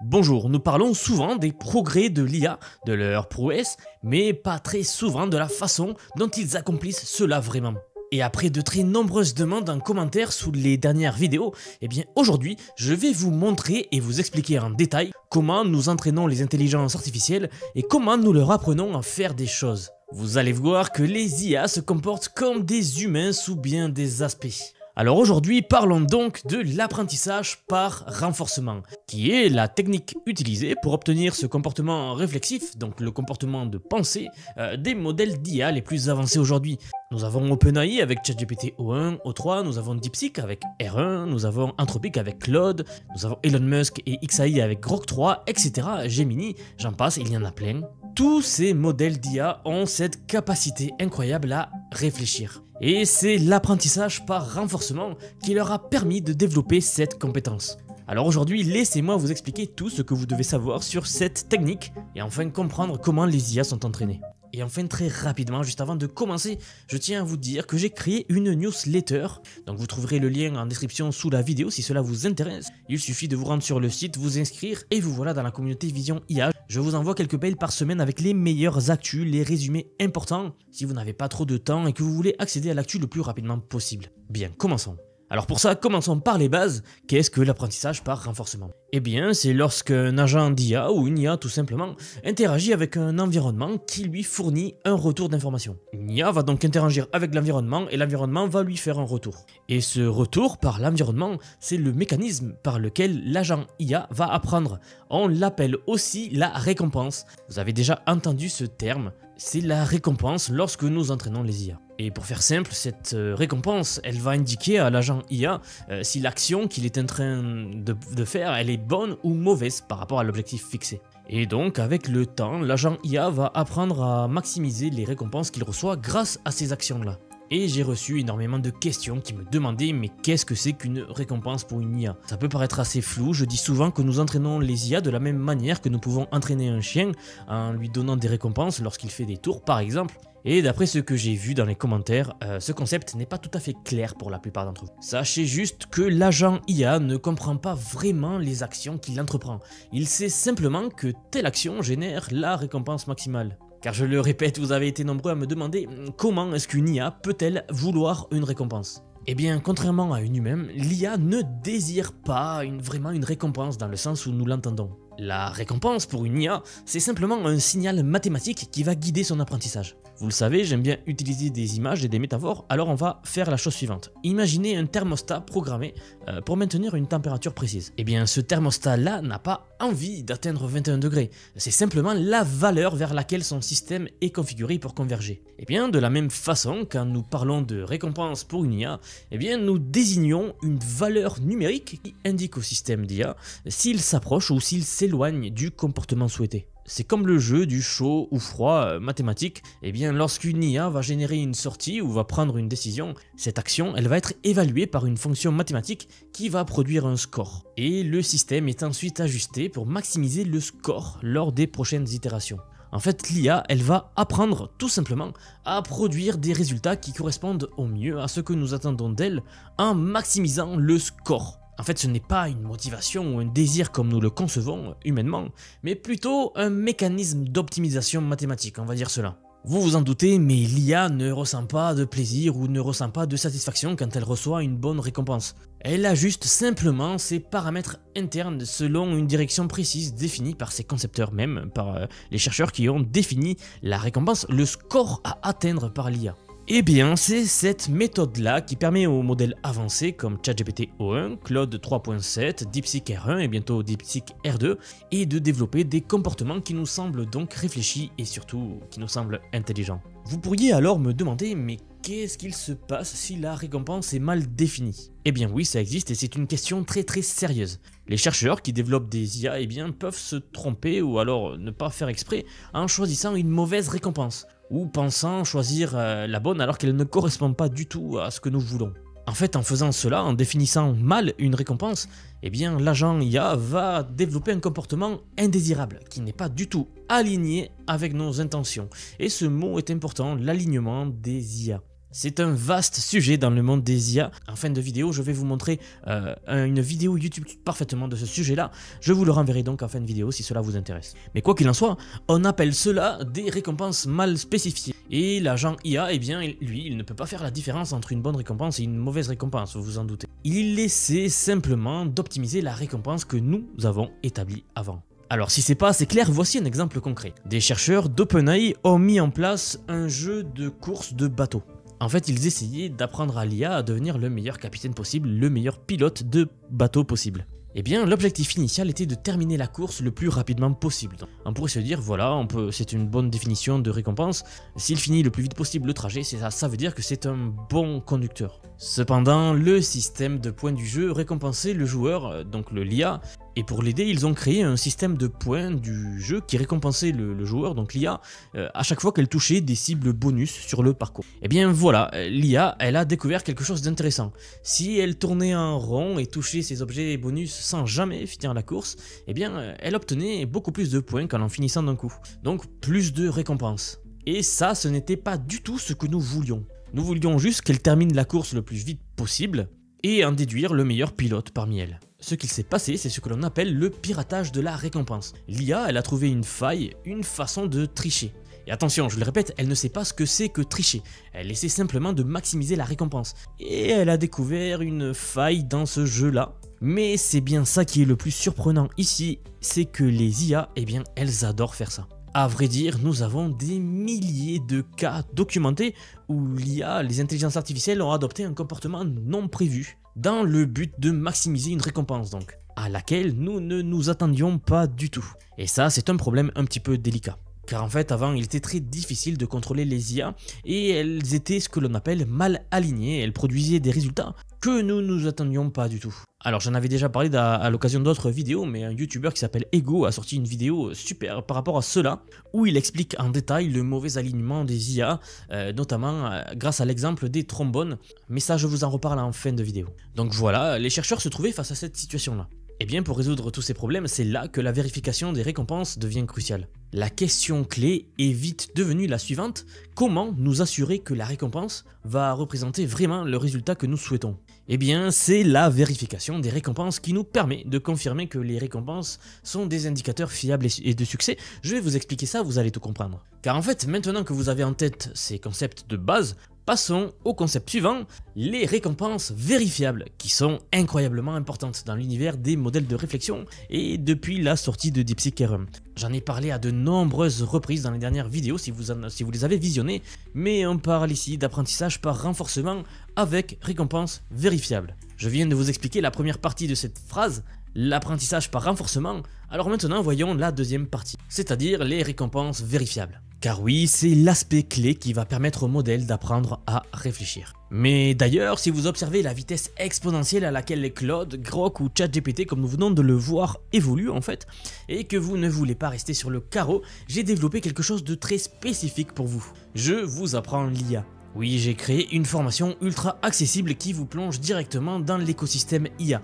Bonjour, nous parlons souvent des progrès de l'IA, de leurs prouesses, mais pas très souvent de la façon dont ils accomplissent cela vraiment. Et après de très nombreuses demandes en commentaire sous les dernières vidéos, aujourd'hui je vais vous montrer et vous expliquer en détail comment nous entraînons les intelligences artificielles et comment nous leur apprenons à faire des choses. Vous allez voir que les IA se comportent comme des humains sous bien des aspects. Alors aujourd'hui, parlons donc de l'apprentissage par renforcement, qui est la technique utilisée pour obtenir ce comportement réflexif, donc le comportement de pensée, des modèles d'IA les plus avancés aujourd'hui. Nous avons OpenAI avec ChatGPT O1, O3, nous avons DeepSeek avec R1, nous avons Anthropic avec Claude, nous avon Elon Musk et XAI avec Grok 3, etc. Gemini, j'en passe, il y en a plein. Tous ces modèles d'IA ont cette capacité incroyable à réfléchir. Et c'est l'apprentissage par renforcement qui leur a permis de développer cette compétence. Alors aujourd'hui, laissez-moi vous expliquer tout ce que vous devez savoir sur cette technique et enfin comprendre comment les IA sont entraînées. Et enfin très rapidement, juste avant de commencer, je tiens à vous dire que j'ai créé une newsletter, donc vous trouverez le lien en description sous la vidéo si cela vous intéresse. Il suffit de vous rendre sur le site, vous inscrire et vous voilà dans la communauté Vision IA. Je vous envoie quelques mails par semaine avec les meilleures actus, les résumés importants, si vous n'avez pas trop de temps et que vous voulez accéder à l'actu le plus rapidement possible. Bien, commençons. Alors pour ça, commençons par les bases. Qu'est-ce que l'apprentissage par renforcement? Eh bien, c'est lorsqu'un agent d'IA ou une IA tout simplement interagit avec un environnement qui lui fournit un retour d'information. Une IA va donc interagir avec l'environnement et l'environnement va lui faire un retour. Et ce retour par l'environnement, c'est le mécanisme par lequel l'agent IA va apprendre. On l'appelle aussi la récompense. Vous avez déjà entendu ce terme, c'est la récompense lorsque nous entraînons les IA. Et pour faire simple, cette récompense, elle va indiquer à l'agent IA si l'action qu'il est en train de faire, elle est bonne ou mauvaise par rapport à l'objectif fixé. Et donc, avec le temps, l'agent IA va apprendre à maximiser les récompenses qu'il reçoit grâce à ces actions-là. Et j'ai reçu énormément de questions qui me demandaient mais qu'est-ce que c'est qu'une récompense pour une IA? Ça peut paraître assez flou, je dis souvent que nous entraînons les IA de la même manière que nous pouvons entraîner un chien en lui donnant des récompenses lorsqu'il fait des tours par exemple. Et d'après ce que j'ai vu dans les commentaires, ce concept n'est pas tout à fait clair pour la plupart d'entre vous. Sachez juste que l'agent IA ne comprend pas vraiment les actions qu'il entreprend. Il sait simplement que telle action génère la récompense maximale. Car je le répète, vous avez été nombreux à me demander comment est-ce qu'une IA peut-elle vouloir une récompense? Eh bien, contrairement à une humaine, l'IA ne désire pas vraiment une récompense dans le sens où nous l'entendons. La récompense pour une IA, c'est simplement un signal mathématique qui va guider son apprentissage. Vous le savez, j'aime bien utiliser des images et des métaphores, alors on va faire la chose suivante. Imaginez un thermostat programmé pour maintenir une température précise. Eh bien, ce thermostat-là n'a pas envie d'atteindre 21 degrés. C'est simplement la valeur vers laquelle son système est configuré pour converger. Eh bien, de la même façon, quand nous parlons de récompense pour une IA, eh bien, nous désignons une valeur numérique qui indique au système d'IA s'il s'approche ou s'il s'éloigne du comportement souhaité. C'est comme le jeu du chaud ou froid mathématique. Eh bien, lorsqu'une IA va générer une sortie ou va prendre une décision, cette action, elle va être évaluée par une fonction mathématique qui va produire un score. Et le système est ensuite ajusté pour maximiser le score lors des prochaines itérations. En fait, l'IA, elle va apprendre tout simplement à produire des résultats qui correspondent au mieux à ce que nous attendons d'elle en maximisant le score. En fait, ce n'est pas une motivation ou un désir comme nous le concevons humainement, mais plutôt un mécanisme d'optimisation mathématique, on va dire cela. Vous vous en doutez, mais l'IA ne ressent pas de plaisir ou ne ressent pas de satisfaction quand elle reçoit une bonne récompense. Elle ajuste simplement ses paramètres internes selon une direction précise définie par ses concepteurs même, par les chercheurs qui ont défini la récompense, le score à atteindre par l'IA. Eh bien, c'est cette méthode-là qui permet aux modèles avancés comme ChatGPT O1, Claude 3.7, DeepSeek R1 et bientôt DeepSeek R2 et de développer des comportements qui nous semblent donc réfléchis et surtout qui nous semblent intelligents. Vous pourriez alors me demander, mais qu'est-ce qu'il se passe si la récompense est mal définie? Eh bien oui, ça existe et c'est une question très sérieuse. Les chercheurs qui développent des IA peuvent se tromper ou alors ne pas faire exprès en choisissant une mauvaise récompense ou pensant choisir la bonne alors qu'elle ne correspond pas du tout à ce que nous voulons. En fait, en faisant cela, en définissant mal une récompense, eh bien l'agent IA va développer un comportement indésirable qui n'est pas du tout aligné avec nos intentions. Et ce mot est important, l'alignement des IA. C'est un vaste sujet dans le monde des IA. En fin de vidéo, je vais vous montrer une vidéo YouTube qui parle parfaitement de ce sujet-là. Je vous le renverrai donc en fin de vidéo si cela vous intéresse. Mais quoi qu'il en soit, on appelle cela des récompenses mal spécifiées. Et l'agent IA, eh bien, lui, il ne peut pas faire la différence entre une bonne récompense et une mauvaise récompense, vous vous en doutez. Il essaie simplement d'optimiser la récompense que nous avons établie avant. Alors si c'est pas assez clair, voici un exemple concret. Des chercheurs d'OpenAI ont mis en place un jeu de course de bateau. En fait, ils essayaient d'apprendre à l'IA à devenir le meilleur capitaine possible, le meilleur pilote de bateau possible. Eh bien, l'objectif initial était de terminer la course le plus rapidement possible. On pourrait se dire, voilà, c'est une bonne définition de récompense. S'il finit le plus vite possible le trajet, ça veut dire que c'est un bon conducteur. Cependant, le système de points du jeu récompensait le joueur, donc le l'IA, et pour l'aider, ils ont créé un système de points du jeu qui récompensait le joueur, donc l'IA, à chaque fois qu'elle touchait des cibles bonus sur le parcours. Et bien voilà, l'IA, elle a découvert quelque chose d'intéressant. Si elle tournait en rond et touchait ces objets bonus sans jamais finir la course, eh bien elle obtenait beaucoup plus de points qu'en finissant d'un coup. Donc plus de récompenses. Et ça, ce n'était pas du tout ce que nous voulions. Nous voulions juste qu'elle termine la course le plus vite possible et en déduire le meilleur pilote parmi elles. Ce qu'il s'est passé, c'est ce que l'on appelle le piratage de la récompense. L'IA, elle a trouvé une faille, une façon de tricher. Et attention, je le répète, elle ne sait pas ce que c'est que tricher. Elle essaie simplement de maximiser la récompense. Et elle a découvert une faille dans ce jeu-là. Mais c'est bien ça qui est le plus surprenant ici, c'est que les IA, eh bien, elles adorent faire ça. À vrai dire, nous avons des milliers de cas documentés où l'IA, les intelligences artificielles, ont adopté un comportement non prévu dans le but de maximiser une récompense donc, à laquelle nous ne nous attendions pas du tout. Et ça, c'est un problème un petit peu délicat. Car en fait, avant, il était très difficile de contrôler les IA et elles étaient ce que l'on appelle mal alignées. Elles produisaient des résultats que nous ne nous attendions pas du tout. Alors, j'en avais déjà parlé à l'occasion d'autres vidéos, mais un YouTuber qui s'appelle Ego a sorti une vidéo super par rapport à cela, où il explique en détail le mauvais alignement des IA, notamment grâce à l'exemple des trombones. Mais ça, je vous en reparle en fin de vidéo. Donc voilà, les chercheurs se trouvaient face à cette situation-là. Et bien pour résoudre tous ces problèmes, c'est là que la vérification des récompenses devient cruciale. La question clé est vite devenue la suivante: comment nous assurer que la récompense va représenter vraiment le résultat que nous souhaitons? Eh bien c'est la vérification des récompenses qui nous permet de confirmer que les récompenses sont des indicateurs fiables et de succès. Je vais vous expliquer ça, vous allez tout comprendre. Car en fait, maintenant que vous avez en tête ces concepts de base, passons au concept suivant, les récompenses vérifiables, qui sont incroyablement importantes dans l'univers des modèles de réflexion et depuis la sortie de DeepSeek-R1. J'en ai parlé à de nombreuses reprises dans les dernières vidéos si vous les avez visionnées, mais on parle ici d'apprentissage par renforcement avec récompenses vérifiables. Je viens de vous expliquer la première partie de cette phrase, l'apprentissage par renforcement, alors maintenant voyons la deuxième partie, c'est-à-dire les récompenses vérifiables. Car oui, c'est l'aspect clé qui va permettre au modèle d'apprendre à réfléchir. Mais d'ailleurs, si vous observez la vitesse exponentielle à laquelle les Claude, Grok ou ChatGPT, comme nous venons de le voir, évoluent en fait, et que vous ne voulez pas rester sur le carreau, j'ai développé quelque chose de très spécifique pour vous. Je vous apprends l'IA. Oui, j'ai créé une formation ultra accessible qui vous plonge directement dans l'écosystème IA.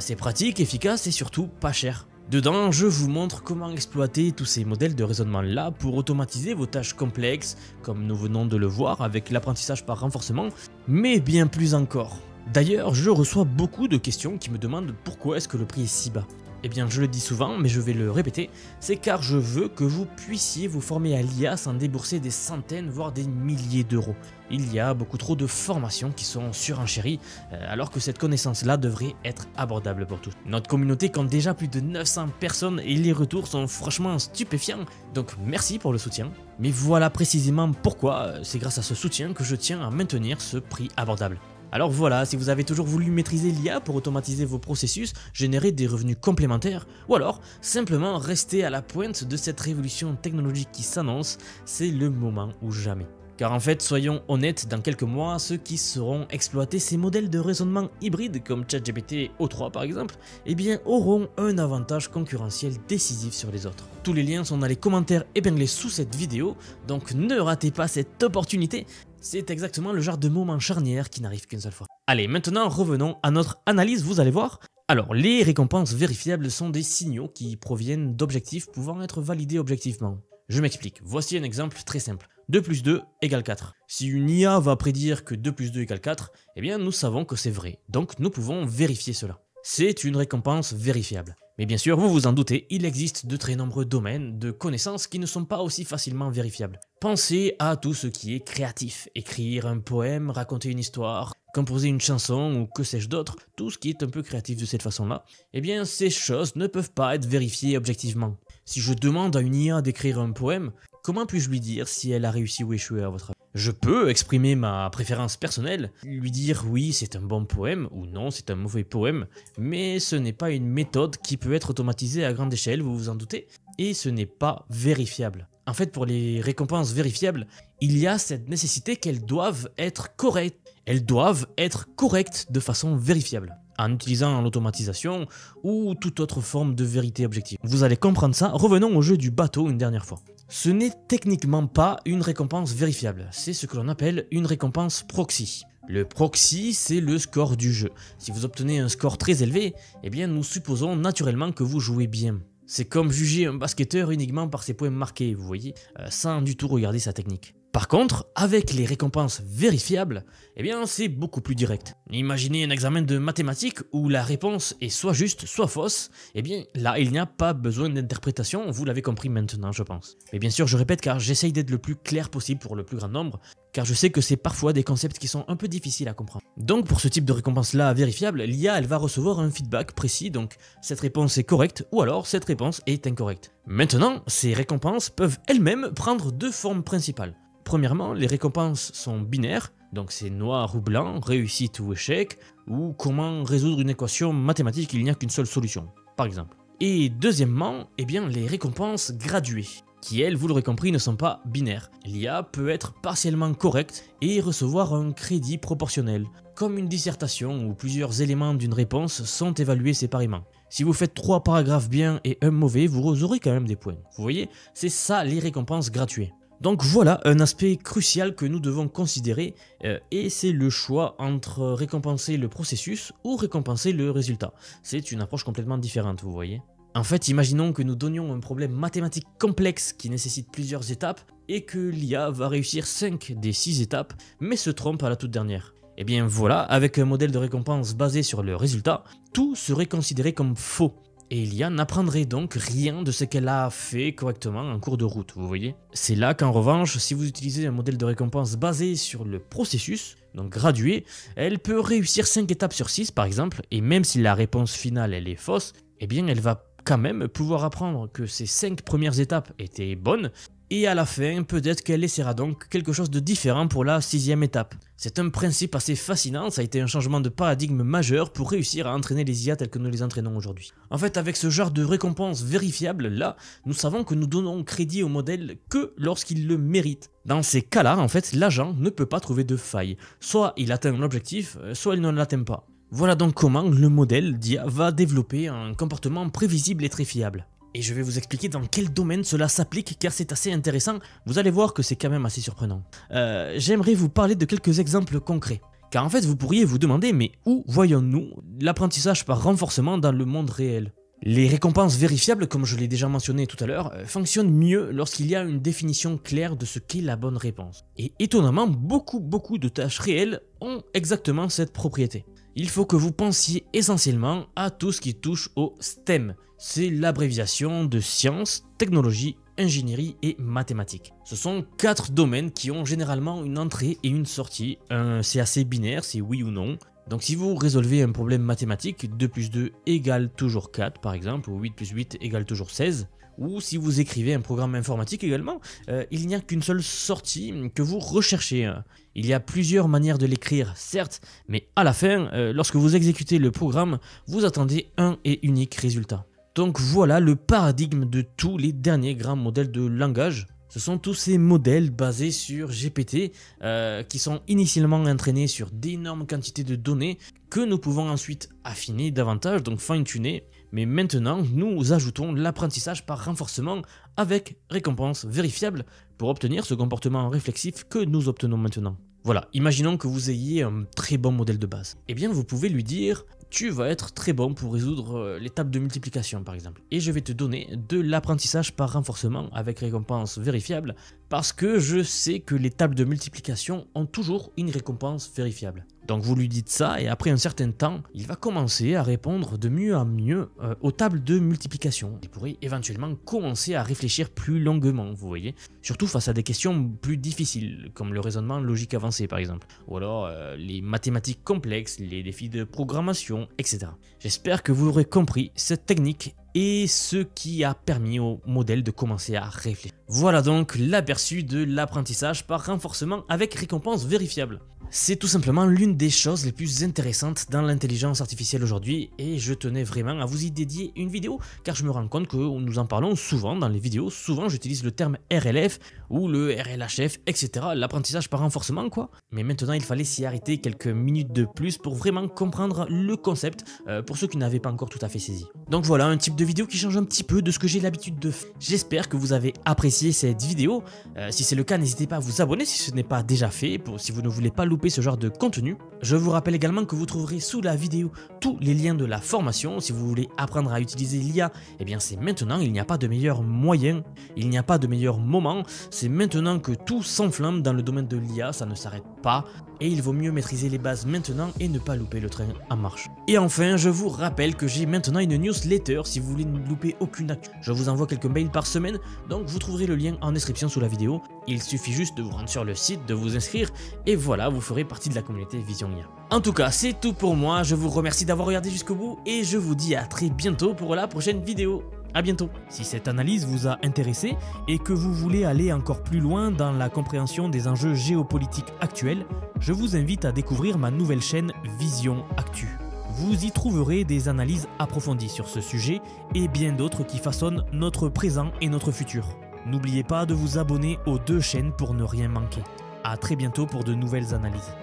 C'est pratique, efficace et surtout pas cher. Dedans, je vous montre comment exploiter tous ces modèles de raisonnement là pour automatiser vos tâches complexes, comme nous venons de le voir avec l'apprentissage par renforcement, mais bien plus encore. D'ailleurs, je reçois beaucoup de questions qui me demandent pourquoi est-ce que le prix est si bas. Eh bien, je le dis souvent, mais je vais le répéter, c'est car je veux que vous puissiez vous former à l'IA sans débourser des centaines, voire des milliers d'euros. Il y a beaucoup trop de formations qui sont surenchéries, alors que cette connaissance-là devrait être abordable pour tous. Notre communauté compte déjà plus de 900 personnes et les retours sont franchement stupéfiants, donc merci pour le soutien. Mais voilà précisément pourquoi, c'est grâce à ce soutien que je tiens à maintenir ce prix abordable. Alors voilà, si vous avez toujours voulu maîtriser l'IA pour automatiser vos processus, générer des revenus complémentaires, ou alors simplement rester à la pointe de cette révolution technologique qui s'annonce, c'est le moment ou jamais. Car en fait, soyons honnêtes, dans quelques mois, ceux qui sauront exploiter ces modèles de raisonnement hybrides comme ChatGPT O3 par exemple, eh bien auront un avantage concurrentiel décisif sur les autres. Tous les liens sont dans les commentaires épinglés sous cette vidéo, donc ne ratez pas cette opportunité. C'est exactement le genre de moment charnière qui n'arrive qu'une seule fois. Allez, maintenant revenons à notre analyse, vous allez voir. Alors, les récompenses vérifiables sont des signaux qui proviennent d'objectifs pouvant être validés objectivement. Je m'explique, voici un exemple très simple. 2 plus 2 égale 4. Si une IA va prédire que 2 plus 2 égale 4, eh bien nous savons que c'est vrai, donc nous pouvons vérifier cela. C'est une récompense vérifiable. Mais bien sûr, vous vous en doutez, il existe de très nombreux domaines de connaissances qui ne sont pas aussi facilement vérifiables. Pensez à tout ce qui est créatif. Écrire un poème, raconter une histoire, composer une chanson ou que sais-je d'autre, tout ce qui est un peu créatif de cette façon-là, eh bien ces choses ne peuvent pas être vérifiées objectivement. Si je demande à une IA d'écrire un poème, comment puis-je lui dire si elle a réussi ou échoué à votre avis? Je peux exprimer ma préférence personnelle, lui dire oui c'est un bon poème ou non c'est un mauvais poème, mais ce n'est pas une méthode qui peut être automatisée à grande échelle, vous vous en doutez, et ce n'est pas vérifiable. En fait, pour les récompenses vérifiables, il y a cette nécessité qu'elles doivent être correctes. Elles doivent être correctes de façon vérifiable, en utilisant l'automatisation ou toute autre forme de vérité objective. Vous allez comprendre ça, revenons au jeu du bateau une dernière fois. Ce n'est techniquement pas une récompense vérifiable, c'est ce que l'on appelle une récompense proxy. Le proxy, c'est le score du jeu. Si vous obtenez un score très élevé, eh bien nous supposons naturellement que vous jouez bien. C'est comme juger un basketteur uniquement par ses points marqués, vous voyez, sans du tout regarder sa technique. Par contre, avec les récompenses vérifiables, eh bien c'est beaucoup plus direct. Imaginez un examen de mathématiques où la réponse est soit juste, soit fausse, eh bien là il n'y a pas besoin d'interprétation, vous l'avez compris maintenant je pense. Mais bien sûr je répète car j'essaye d'être le plus clair possible pour le plus grand nombre, car je sais que c'est parfois des concepts qui sont un peu difficiles à comprendre. Donc pour ce type de récompense là vérifiable, l'IA elle va recevoir un feedback précis, donc cette réponse est correcte ou alors cette réponse est incorrecte. Maintenant, ces récompenses peuvent elles-mêmes prendre deux formes principales. Premièrement, les récompenses sont binaires, donc c'est noir ou blanc, réussite ou échec, ou comment résoudre une équation mathématique, il n'y a qu'une seule solution, par exemple. Et deuxièmement, eh bien, les récompenses graduées, qui elles, vous l'aurez compris, ne sont pas binaires. L'IA peut être partiellement correcte et recevoir un crédit proportionnel, comme une dissertation où plusieurs éléments d'une réponse sont évalués séparément. Si vous faites 3 paragraphes bien et un mauvais, vous aurez quand même des points. Vous voyez, c'est ça les récompenses gratuites. Donc voilà un aspect crucial que nous devons considérer et c'est le choix entre récompenser le processus ou récompenser le résultat. C'est une approche complètement différente, vous voyez. En fait, imaginons que nous donnions un problème mathématique complexe qui nécessite plusieurs étapes et que l'IA va réussir 5 des 6 étapes mais se trompe à la toute dernière. Et bien voilà, avec un modèle de récompense basé sur le résultat, tout serait considéré comme faux. Et l'IA n'apprendrait donc rien de ce qu'elle a fait correctement en cours de route, vous voyez. C'est là qu'en revanche, si vous utilisez un modèle de récompense basé sur le processus, donc gradué, elle peut réussir 5 étapes sur 6 par exemple, et même si la réponse finale elle est fausse, eh bien elle va quand même pouvoir apprendre que ces 5 premières étapes étaient bonnes, et à la fin, peut-être qu'elle essaiera donc quelque chose de différent pour la 6e étape. C'est un principe assez fascinant, ça a été un changement de paradigme majeur pour réussir à entraîner les IA tels que nous les entraînons aujourd'hui. En fait, avec ce genre de récompense vérifiable, là, nous savons que nous donnons crédit au modèle que lorsqu'il le mérite. Dans ces cas-là, en fait, l'agent ne peut pas trouver de faille. Soit il atteint l'objectif, soit il ne l'atteint pas. Voilà donc comment le modèle d'IA va développer un comportement prévisible et très fiable. Et je vais vous expliquer dans quel domaine cela s'applique car c'est assez intéressant, vous allez voir que c'est quand même assez surprenant. J'aimerais vous parler de quelques exemples concrets. Car en fait vous pourriez vous demander mais où voyons-nous l'apprentissage par renforcement dans le monde réel? Les récompenses vérifiables, comme je l'ai déjà mentionné tout à l'heure, fonctionnent mieux lorsqu'il y a une définition claire de ce qu'est la bonne réponse. Et étonnamment, beaucoup de tâches réelles ont exactement cette propriété. Il faut que vous pensiez essentiellement à tout ce qui touche au STEM. C'est l'abréviation de sciences, technologie, ingénierie et mathématiques. Ce sont 4 domaines qui ont généralement une entrée et une sortie. C'est assez binaire, c'est oui ou non. Donc si vous résolvez un problème mathématique, 2 plus 2 égale toujours 4 par exemple, ou 8 plus 8 égale toujours 16. Ou si vous écrivez un programme informatique également, il n'y a qu'une seule sortie que vous recherchez. Il y a plusieurs manières de l'écrire, certes, mais à la fin, lorsque vous exécutez le programme, vous attendez un et unique résultat. Donc voilà le paradigme de tous les derniers grands modèles de langage. Ce sont tous ces modèles basés sur GPT qui sont initialement entraînés sur d'énormes quantités de données que nous pouvons ensuite affiner davantage, donc fine-tuner. Mais maintenant, nous ajoutons l'apprentissage par renforcement avec récompense vérifiable pour obtenir ce comportement réflexif que nous obtenons maintenant. Voilà, imaginons que vous ayez un très bon modèle de base. Eh bien, vous pouvez lui dire tu vas être très bon pour résoudre les tables de multiplication par exemple. Et je vais te donner de l'apprentissage par renforcement avec récompense vérifiable parce que je sais que les tables de multiplication ont toujours une récompense vérifiable. Donc vous lui dites ça et après un certain temps, il va commencer à répondre de mieux en mieux aux tables de multiplication. Il pourrait éventuellement commencer à réfléchir plus longuement, vous voyez. Surtout face à des questions plus difficiles, comme le raisonnement logique avancé par exemple. Ou alors les mathématiques complexes, les défis de programmation, etc. J'espère que vous aurez compris cette technique et ce qui a permis au modèle de commencer à réfléchir. Voilà donc l'aperçu de l'apprentissage par renforcement avec récompense vérifiable. C'est tout simplement l'une des choses les plus intéressantes dans l'intelligence artificielle aujourd'hui et je tenais vraiment à vous y dédier une vidéo car je me rends compte que nous en parlons souvent dans les vidéos, souvent j'utilise le terme RLF ou le RLHF, etc. L'apprentissage par renforcement quoi. Mais maintenant il fallait s'y arrêter quelques minutes de plus pour vraiment comprendre le concept pour ceux qui n'avaient pas encore tout à fait saisi. Donc voilà un type de vidéo qui change un petit peu de ce que j'ai l'habitude de faire. J'espère que vous avez apprécié cette vidéo. Si c'est le cas, n'hésitez pas à vous abonner si ce n'est pas déjà fait, si vous ne voulez pas louper ce genre de contenu. Je vous rappelle également que vous trouverez sous la vidéo tous les liens de la formation. Si vous voulez apprendre à utiliser l'IA, eh bien c'est maintenant, il n'y a pas de meilleur moyen, il n'y a pas de meilleur moment. C'est maintenant que tout s'enflamme dans le domaine de l'IA, ça ne s'arrête pas. Et il vaut mieux maîtriser les bases maintenant et ne pas louper le train en marche. Et enfin, je vous rappelle que j'ai maintenant une newsletter si vous voulez ne louper aucune actu. Je vous envoie quelques mails par semaine, donc vous trouverez le lien en description sous la vidéo. Il suffit juste de vous rendre sur le site, de vous inscrire, et voilà, vous ferez partie de la communauté Vision IA. En tout cas, c'est tout pour moi, je vous remercie d'avoir regardé jusqu'au bout, et je vous dis à très bientôt pour la prochaine vidéo. A bientôt. Si cette analyse vous a intéressé et que vous voulez aller encore plus loin dans la compréhension des enjeux géopolitiques actuels, je vous invite à découvrir ma nouvelle chaîne Vision Actu. Vous y trouverez des analyses approfondies sur ce sujet et bien d'autres qui façonnent notre présent et notre futur. N'oubliez pas de vous abonner aux deux chaînes pour ne rien manquer. A très bientôt pour de nouvelles analyses.